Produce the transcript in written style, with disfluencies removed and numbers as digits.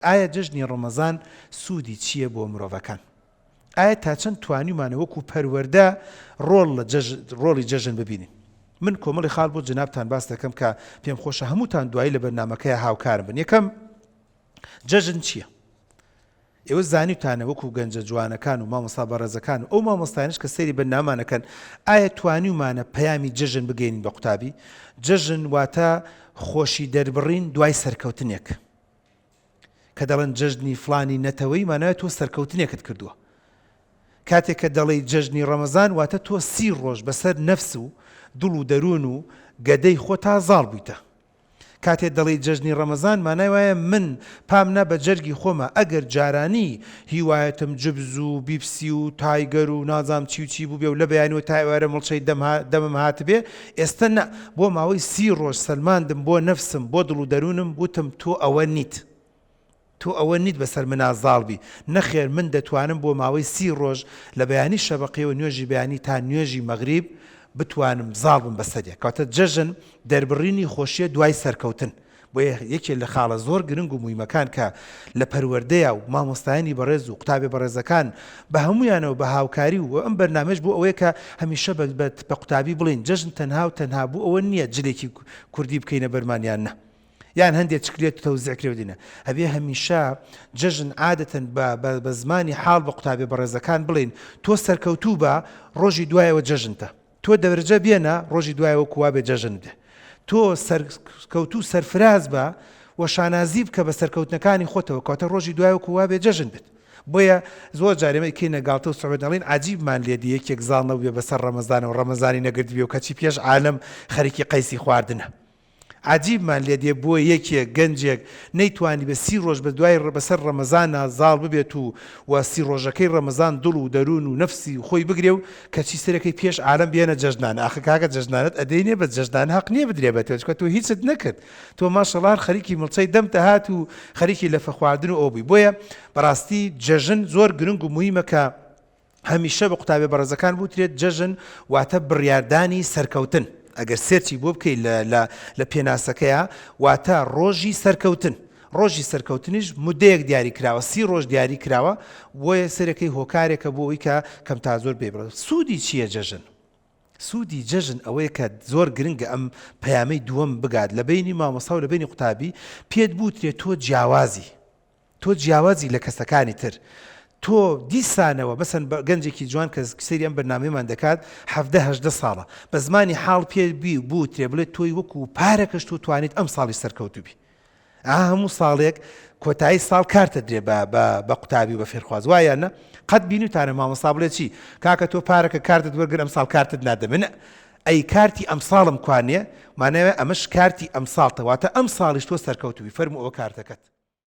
ئایا جژنی ڕەمەزان سوودی چییە بۆ مرۆڤەکان؟ ئایا تا چەند توانیمانە وەکو پەروەردە ڕۆڵی جەژن ببینین؟ من کۆمەڵی خاڵ بۆ جنابتان باس دەکەم کە پێم خۆشە هەمووتان دوایی لە بەرنامەکەیە هاوکارم بن. یەکەم جەژن چییە؟ ئێوە زانیتانە وەکو گەنجە جوانەکان و مامۆستا بەڕێزەکان و ئەو مامۆستایانش کە سەیری بەرنامانەکەن ئایا توانیمانە پەیامی جەژن بگەینین بە قوتابی؟ جەژن واتە خۆشی دەربڕین دوای سەرکەوتنێک. کە دەڵێن جەژنی فلانی نەتەوەی مانایە تۆ سەرکەوتنێکت کردووە. کاتێک کە دەڵێ جەژنی ڕەمەزان واتە تۆ 30 ڕۆژ بەسەر نەفس و دڵ و دەروون و گەدەی خۆ تا زاڵ بوویتە. کاتێک دەڵێ جەژنی ڕەمەزان مانای وایە من پامنا بە جەرگی خۆمە ئەگەر جارانی هیوایەتم جبز و بیپسی و تایگەر و نازام چی و چی بوو بێ و لە بەیانەوە تایوارە مڵچەی دەمم هاتبێ ئێستا نە بۆ ماوەی 30 ڕۆژ سەلماندم بۆ نەفسم بۆ دڵ و دەروونم وتم تۆ ئەوە نیت. تۆ ئەوە نیت بەسەر منە زاڵبی. نەخێر من دەتوانم بۆ ماوەی 30 ڕۆژ لە بەیانی شەبەقەوە نوێژی بەیانی تا نوێژی مەغریب بتوانم زاڵ بم بەسەریە. کاتە جەژن دەربڕینی خۆشیە دوای سەرکەوتن. بۆ یەکێک لە خاڵە زۆر گرنگ و مویمەکان کە لە پەروەردەیە و مامۆستایانی بەڕێز و قوتابی بەڕێزەکان بە هەمویانەوە بە هاوکاری و ئەم بەرنامەش بۆ ئەوەیە کە هەمیشە بە قوتابی بڵین جەژن تەنها و تەنها بوو ئەوە نییە جلێکی کوردی بکەینە بەرمانیان نە. یان هەندێک چکرێت تەوزیعکرێ دینە هەبێ هەمیشە جەژن عادەتەن بە زمانی حاڵ بە قوتابی بەڕێزەکان بڵین تۆ سەرکەوتوو بە ڕۆژی دوایەوە جەژنتە. تۆ دەورجە بێنە ڕۆژی دوایەوە کووا بێ جەژن بدێ. تۆ سەرکەوتوو سەرفراز بە وەشانازی بکە بە سەرکەوتنەکانی خۆتەوە کاتە ڕۆژی دوایەوە کووا بێ جەژن بێت. بۆیە زۆر جارێمە کەینە گاڵتە و سەعود دەڵێن عەجیبمان لێ دی یەکێک زاڵ نەبووێ بەسەر ڕەمەزانەوە ڕەمەزانی نەگرت بێ و کەچی پێش عالەم خەریکی قەیسی خواردنە. عجیبمان لێ دێ بۆ یەکێک گەنجێک نەیتوانی بە 30 ڕۆژ بە دوای بەسەر ڕەمەزانە زاڵ ببێت و 30 ڕۆژەکەی ڕەمەزان دڵ و دەروون و نەفسی خۆی بگرێ و کەچی سەرەکەی پێش عالەم بێنە جەژنانە. ئاخر کاکە جەژنانت ئەدەینێ بە جەژنان حەق نییە بدرێ بێتەوە چکە تۆ هیچت نەکرد. تۆ ماشەڵڵا خەریکی مڵچەی دەمتە هات و خەریکی لەفە خواردن و ئەو بووی. بۆیە بەڕاستی جەژن زۆر گرنگ و موهیمە کە هەمیشە بە قوتابی بەڕێزەکان بوترێت جەژن واتە بڕیاردانی سەرکەوتن. ئەگەر سێرچی بۆ بکەیت لە پێناسەکەیە واتە ڕۆژی سەرکەوتن. ڕۆژی سەرکەوتنیش مودەیەک دیاری کراوە 30 ڕۆژ دیاری کراوە بۆیە سەرەکەی هۆکارێکە بۆ ئەوی کە کەم تا زۆر بێبڕێت. سوودی چییە جەژن؟ سوودی جەژن ئەوەیە کە زۆر گرنگە ئەم پەیامەی دووەم بگات لە بینی مامۆستا و لە بینی قوتابی پێت بوترێت تۆ جیاوازی لە کەسەکانی تر. تۆ دیسانەوە بەسەن گەنجێکی جوان کە سەیری ئەم بەرنامەیەمان دەکات 17-18 ساڵە بە زمانی حاڵ پێ بوو بڵێت تۆی وەکو پارەکەش تۆ توانیت ئەم ساڵی سەرکەوتوبی. هەموو ساڵێک کۆتایی ساڵ کارتە درێ بە قوتابی و بە فێرخواز وایە نە قەت بینیتانە مامۆستا بڵێت چی کاکە تۆ پارەکە کارتت وەرگر ئەم ساڵ کارتت نادەمێنە ئەی کارتی ئەم ساڵم کوانێ مانەوێت ئەمەش کارتی ئەم ساڵتەواتە ئەم ساڵیش تۆ سەرکەوتوبی فەرموو ئەوە کارتەکەت.